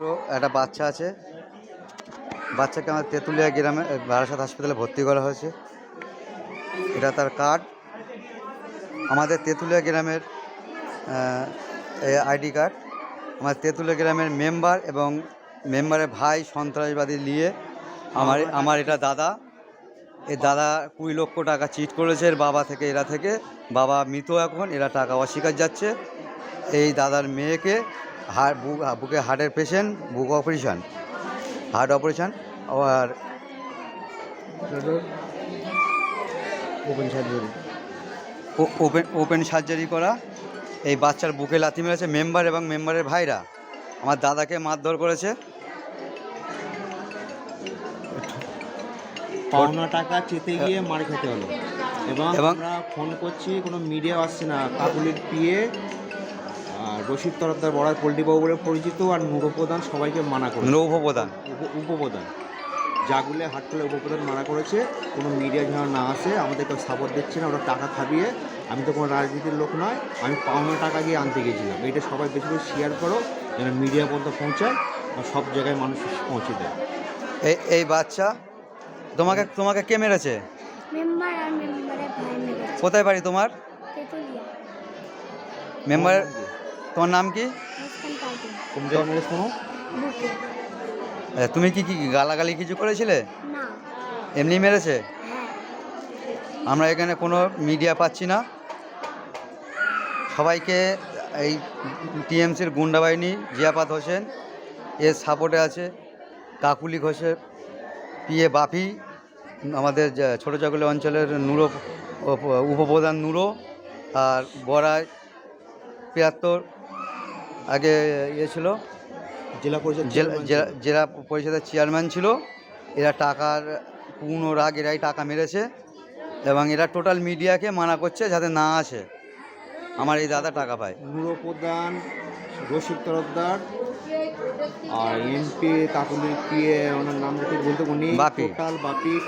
তো একটা বাচ্চা আছে, বাচ্চাকে আমার তেঁতুলিয়া গ্রামে বারাসাত হাসপাতালে ভর্তি করা হয়েছে। এটা তার কার্ড, আমাদের তেঁতুলিয়া গ্রামের আইডি কার্ড। আমার তেঁতুলিয়া গ্রামের মেম্বার এবং মেম্বারের ভাই সন্ত্রাসবাদী নিয়ে আমার এটা দাদা। এই দাদা 20 লক্ষ টাকা চিট করেছে এর বাবা থেকে, এরা থেকে। বাবা মৃত, এখন এরা টাকা অস্বীকার যাচ্ছে। এই দাদার মেয়েকে বুকে হার্টের পেশেন্ট, হার্ট অপারেশান আর ওপেন সার্জারি করা। এই বাচ্চার বুকে লাথি মেরেছে মেম্বার এবং মেম্বারের ভাইরা। আমার দাদাকে মারধর করেছে। পাওনা টাকা চেতে গিয়ে মার খেতে হলো। এবং আমরা ফোন করছি, কোনো মিডিয়া আসছে না। কাকুলির পিএ আর রশিদ তরফদার বড়ার পোল্ট্রিবাবু বলে পরিচিত, আর নূরপ্রধান সবাইকে মানা করে। উপপ্রধান জাগুলে হাটখোলা উপপ্রধান মানা করেছে কোনো মিডিয়া যেন না আসে, আমাদেরকে সাপোর্ট দিচ্ছে না। ওরা টাকা খাবিয়ে, আমি তো কোনো রাজনীতির লোক নয়, আমি পাওনা টাকা দিয়ে আনতে গেছিলাম। এইটা সবাই বেশি বেশি শেয়ার করো, যেন মিডিয়া পর্যন্ত পৌঁছায় আর সব জায়গায় মানুষ পৌঁছে দেয়। এই বাচ্চা তোমাকে কে মেরেছে? কোথায় বাড়ি তোমার? মেম্বারের তোমার নাম কি? তুমি কি গালাগালি কিছু করেছিলে? এমনি মেরেছে? আমরা এখানে কোনো মিডিয়া পাচ্ছি না। সবাইকে এই টিএমসির গুন্ডা বাহিনী, জিয়াপাত হোসেন এর সাপোর্টে আছে। কাকুলি ঘোষের পিএ বাপি, আমাদের ছোটো চাকুলি অঞ্চলের উপপ্রধান নূরো, আর বড়ায় 73 আগে ছিল জেলা পরিষদের চেয়ারম্যান ছিল। এরা টাকার পূর্ণ রাগ, এরাই টাকা মেরেছে এবং এরা টোটাল মিডিয়াকে মানা করছে যাতে না আসে। আমার এই দাদা টাকা পায়। নূরপ্রধান, রশিদ তরফদার আর এমপি কাকুলির পিএ, ওনার নাম বলতে উনি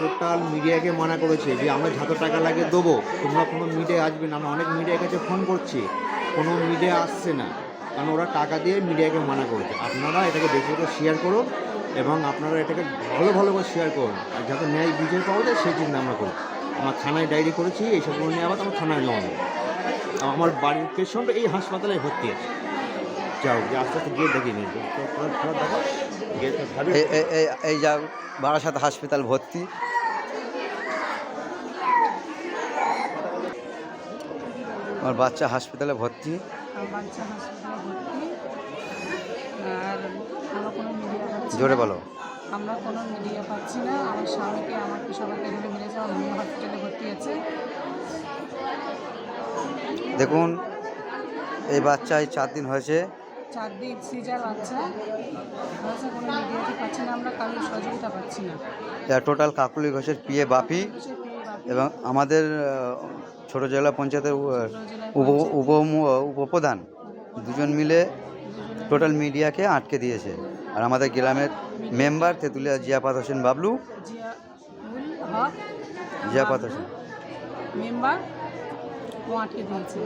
টোটাল মিডিয়াকে মানা করেছে যে আমরা যত টাকা লাগে দেবো, তোমরা কোনো মিডিয়া আসবে না। আমরা অনেক মিডিয়ার কাছে ফোন করছি, কোনো মিডিয়া আসছে না, কারণ ওরা টাকা দিয়ে মিডিয়াকে মানা করেছে। আপনারা এটাকে বেশি করে শেয়ার করুন এবং আপনারা এটাকে ভালো করে শেয়ার করুন, আর যাতে ন্যায় বিচার পাওয়া যায় সেই চিন্তা আমরা করি। আমরা থানায় ডায়েরি করেছি, এইসবগুলো নিয়ে আবার আমরা থানায় জমা দেবো। আমার বাড়ির পেছন এই হাসপাতালে ভর্তি আছে। যাও যে আস্তে আস্তে গিয়ে দেখিয়ে নিয়ে এই যা বারাসাত হাসপাতাল ভর্তি। আমার বাচ্চা হাসপাতালে ভর্তি। জোরে বলো। আমরা কোনো মিডিয়া পাচ্ছি না। আমার স্বামীকে, আমাকে সবাইকে ধরে মেরেছে। আমার মেয়ে হসপিটালে ভর্তি আছে। দেখুন, এই বাচ্চায় 4 দিন হয়েছে। 4 দিন সিজার বাচ্চা হয়েছে, কোনো মিডিয়াতে পাচ্ছি না। আমরা কারোর সহযোগিতা পাচ্ছি না। এটা টোটাল কাকুলি ঘোষের পিএ বাপি এবং আমাদের ছোট জেলা পঞ্চায়েতের উপপ্রধান দুজন মিলে টোটাল মিডিয়াকে আটকে দিয়েছে। আর আমাদের গ্রামের মেম্বার তেঁতুলিয়া জিয়াপাত হোসেন বাবলু, জিয়াপাত হোসেন মেম্বার ও আটকে দিয়েছে।